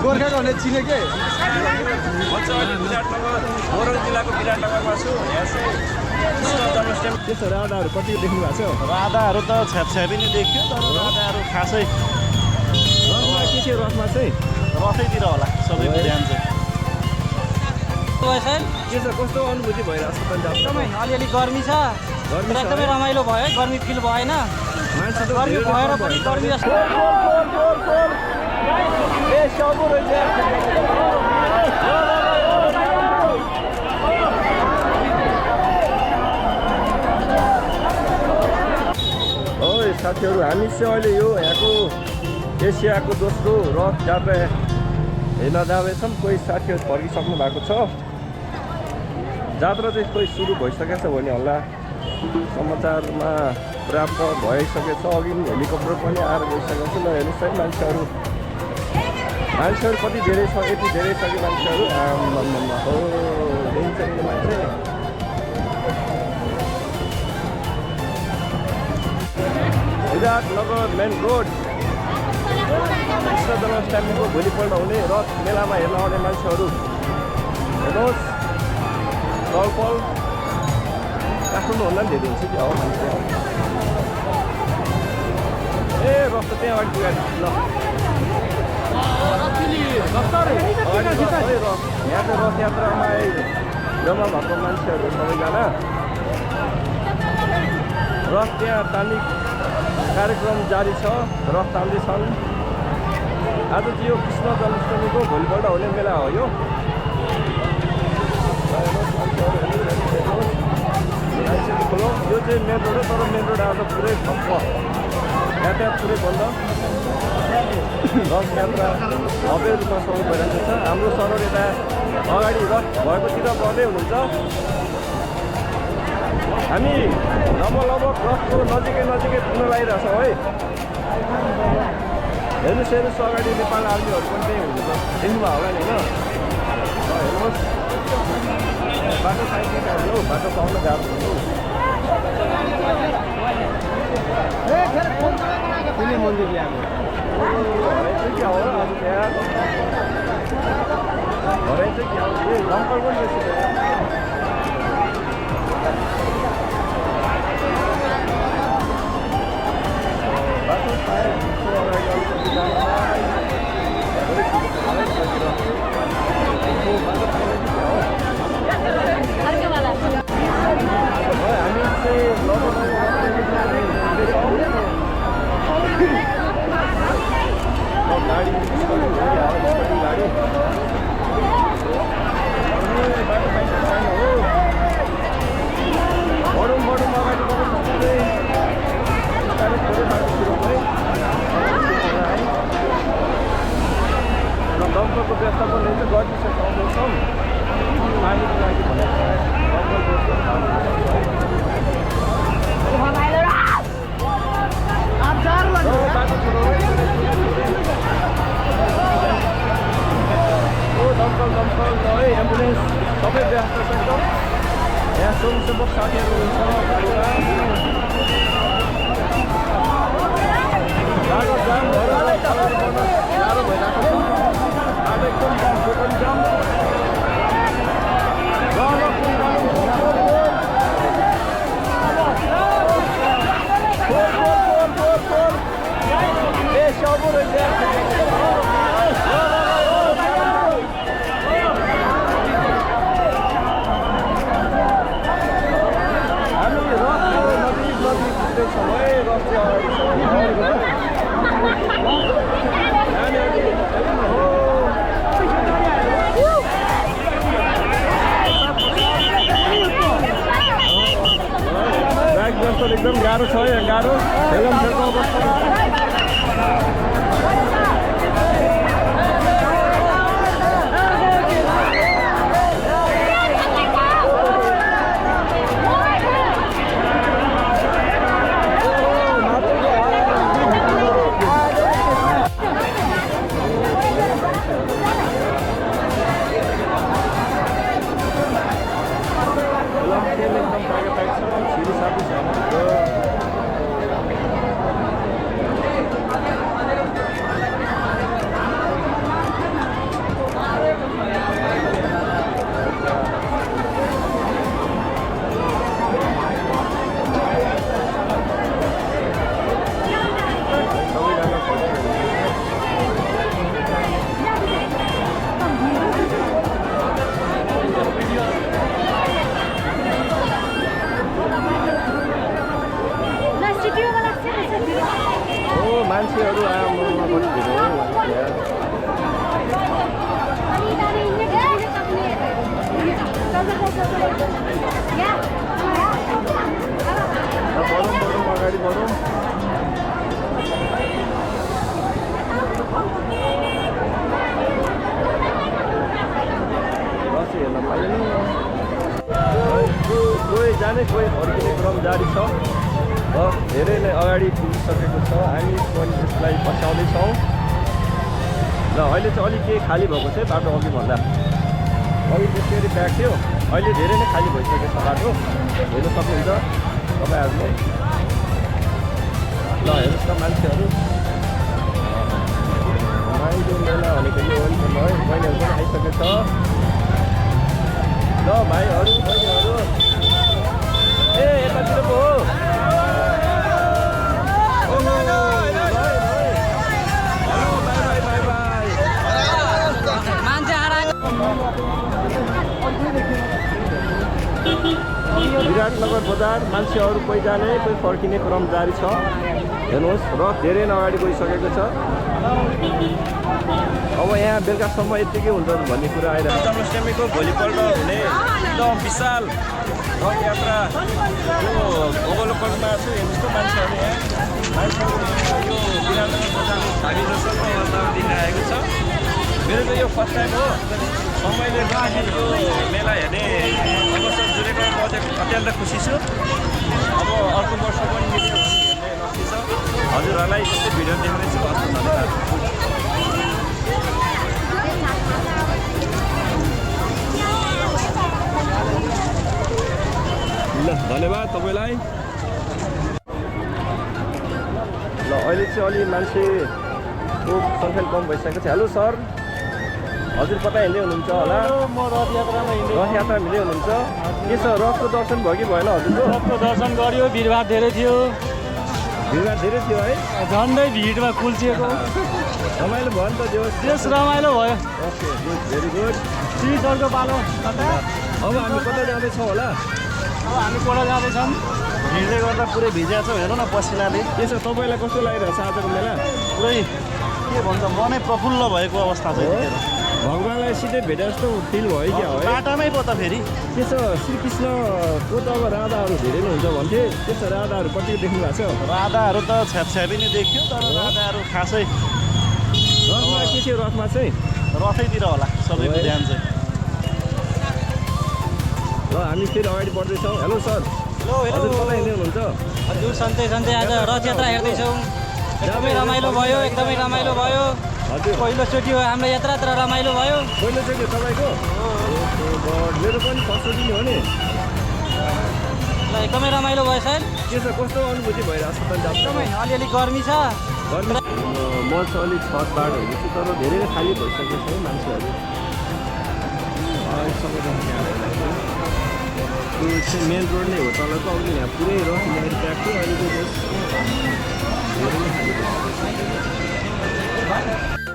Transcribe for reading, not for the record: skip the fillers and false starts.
गोर्खाको भने चिने के मोरङ जिल्लाको विराटनगरमा छु। यहाँ चाहिँ कृष्ण जन्माष्टमी त्यसो राधाहरू कति देख्नु भएको छ राधाहरू त छ्यापछ्यापी नै देखियो तर राधाहरू खासै रथमा के थियो रथमा चाहिँ रथैतिर होला सबैको ध्यान चाहिँ के छ कस्तो अनुभूति भइरहेको छ एकदमै अलिअलि गर्मी छ एकदमै रमाइलो भयो है गर्मी फिल भएन गर्मी भएर पनि गर्मी साथीहरू हामी चाहिँ अहिले यो यहाँको एसियाको दोस्रो रथ यात्रा हेर्न जाँदैछौँ। कोही साथीहरू फर्किसक्नु भएको छ। जात्रा चाहिँ कोही सुरु भइसकेको छ भने होला समाचारमा प्राप्त भइसकेको छ। अघि हेलिकप्टर पनि आएर गइसकेको छ। ल हेर्नुहोस् है मान्छेहरू कति धेरै छ यति धेरै छ कि मान्छेहरू हो दिन्छ नि मान्छे विराटनगर मेन रोड कृष्ण जन्माष्टमीको भोलिपल्ट हुने रथ मेलामा हेर्न आउने मान्छेहरू हेर्नुहोस् चलपल काठमाडौँभन्दा पनि धेरै हुन्छ कि हो मान्छे ए रथ त त्यहाँ अगाडि पुगाएर ल यहाँ चाहिँ रथ यात्रामा जम्मा भएको मान्छेहरू सबैजना रथ त्यहाँ तान्ने कार्यक्रम जारी छ। रथ तान्दैछन्। आज चाहिँ यो कृष्ण जन्माष्टमीको भोलिपल्ट हुने मेला हो यो। यो चाहिँ मेन रोड हो तर मेन रोड आज पुरै ठप्प यातायात पुरै बन्द। रथ यात्रा भव्य रूपमा सुरु भइरहेको छ। हाम्रो सरर यता अगाडि रथ भएकोतिर बन्दै हुनुहुन्छ। हामी लगभग रथको नजिकै पुग्न लागिरहेछौँ है। हेर्नुहोस् अगाडि नेपाल आर्मीहरू पनि त्यही हुनुहुन्छ देख्नुभयो होला नि होइन हेर्नुहोस् बाटो साइडमा हो बाटो पाउन गाह्रो कुनै मन्दिर ल्याएको हराइ चाहिँ क्या हो अब त्यहाँ हराइ चाहिँ क्या हो दमकल पनि बेसी बाटो पाएर अगाडि अलिकति हामी चाहिँ गाडी गाडी बाटो पाइन्छ छैन हो बढौँ अगाडि दमकलको व्यवस्थापन रहेछ गरिसकेको आउँदैछौँ पानीको लागि भनेर दमकलको दमकल है एम्बुलेन्स सबै व्यवस्था छ एकदम। यहाँ स्वयंसेवक साथीहरू हुनुहुन्छ गाडीमा गाडी जाम भएर गाह्रो भइरहेको छ। बाटो एकदम जाम टोटल जाम हामी रथको नजिक पुग्दैछौँ है। रथ चाहिँ ब्याग जस्तो एकदम गाह्रो छ है गाह्रो हेलम खेल्नु बस्छ। सबै फर्किने क्रम जारी छ र धेरै नै अगाडि पुगिसकेको छ। हामी पनि त्यसलाई पछ्याउँदैछौँ र अहिले चाहिँ अलिक केही खाली भएको छ बाटो अघि भन्दा। अघि त्यसरी प्याक थियो, अहिले धेरै नै खाली भइसकेको छ बाटो, हेर्न सक्नुहुन्छ तपाईँहरूले। ल हेर्नुहोस् न मान्छेहरू, माइलो मेला भनेको यो हो नि त। है बहिनीहरू पनि आइसकेको छ। ल भाइहरू बहिनीहरू, ए यतातिर पो हो। विराटनगर बजार मान्छेहरू कोही जाने कोही फर्किने क्रम जारी छ। हेर्नुहोस् रथ धेरै नै अगाडि गइसकेको छ। अब यहाँ बेलुकासम्म यत्तिकै हुन्छ भन्ने कुरा आइरहेको छ। जन्माष्टमीको भोलिपल्ट हुने एकदम विशाल रथ यात्रा यो ओभरलोकलमा छु। हेर्नुहोस् त मान्छेहरू यहाँ यो विराटनगर बजारको भागी जसो दिन आएको छ। मेरो त यो फर्स्ट टाइम हो। समयले यो मेला हेर्ने अवसर जुरेको म चाहिँ अत्यन्त खुसी छु। अब अर्को वर्ष पनि मिल्छ भने हेर्ने नक्सी छ। हजुरहरूलाई यस्तै भिडियो देखाउनेछु। हस् धन्यवाद। ल धन्यवाद तपाईँलाई। ल अहिले चाहिँ अलि मान्छेको सङ्ख्या कम भइसकेको छ। हेलो सर, हजुर कता हिँड्दै हुनुहुन्छ होला? म रथ यात्रामा रथ यात्रा हिँड्दै हुनुहुन्छ के छ? रथको दर्शन भयो कि भएन हजुरको? रथको दर्शन गऱ्यो, भिडभाड धेरै थियो, भिडभाड धेरै थियो है? झन्डै भिडमा कुल्चिएको। रमाइलो भयो नि त त्यो? देश रमाइलो भयो। Okay good, very good. श्रीचरको पालो कता? अब हामी कता जाँदैछौँ होला? अब हामी कोडा जाँदैछौँ। भिडले गर्दा पुरै भिजा छ। हेर्नु न पसिनाले। के छ तपाईँलाई कस्तो लागिरहेको छ आजको मेला? पुरै के भन्छ मनै प्रफुल्ल भएको अवस्था छ यतिखेर। भगवान्लाई सिधै भेटे जस्तो फिल भयो क्या है? बाटामै पो त फेरि के छ श्रीकृष्णको त अब राधाहरू धेरै नै हुन्छ भन्थे, त्यस्तो राधाहरू कति देख्नु भएको छ? राधाहरू त छ्यापछ्यापी नै देखियो, तर राधाहरू खासै रथमा के थियो? रथमा चाहिँ रथैतिर होला सबैको ध्यान चाहिँ। ल हामी फेरि अगाडि बढ्दैछौँ। हेलो सर, हजुर कता हिँड्दै हुनुहुन्छ? हजुर सन्चै सन्चै आज रथ यात्रा हेर्दैछौँ। एकदमै रमाइलो भयो, एकदमै रमाइलो भयो। हजुर पहिलोचोटि हो हाम्रो यात्रा, तर रमाइलो भयो। पहिलोचोटि हो तपाईँको? मेरो पनि फर्स्टचोटि हो नि। ल एकदमै रमाइलो भयो सर। के छ, कस्तो अनुभूति भइरहेको छ? एकदमै अलिअलि गर्मी छ। म चाहिँ अलिक छत बाटो हुँदैछु, तर धेरै नै खाली भइसकेको छ है मान्छेहरू। यो चाहिँ मेन रोड नै हो तल त। अघि यहाँ पुरै रथ यहाँनिर प्याक थियो, अहिले चाहिँ धेरै नै खाली भइसकेको छ।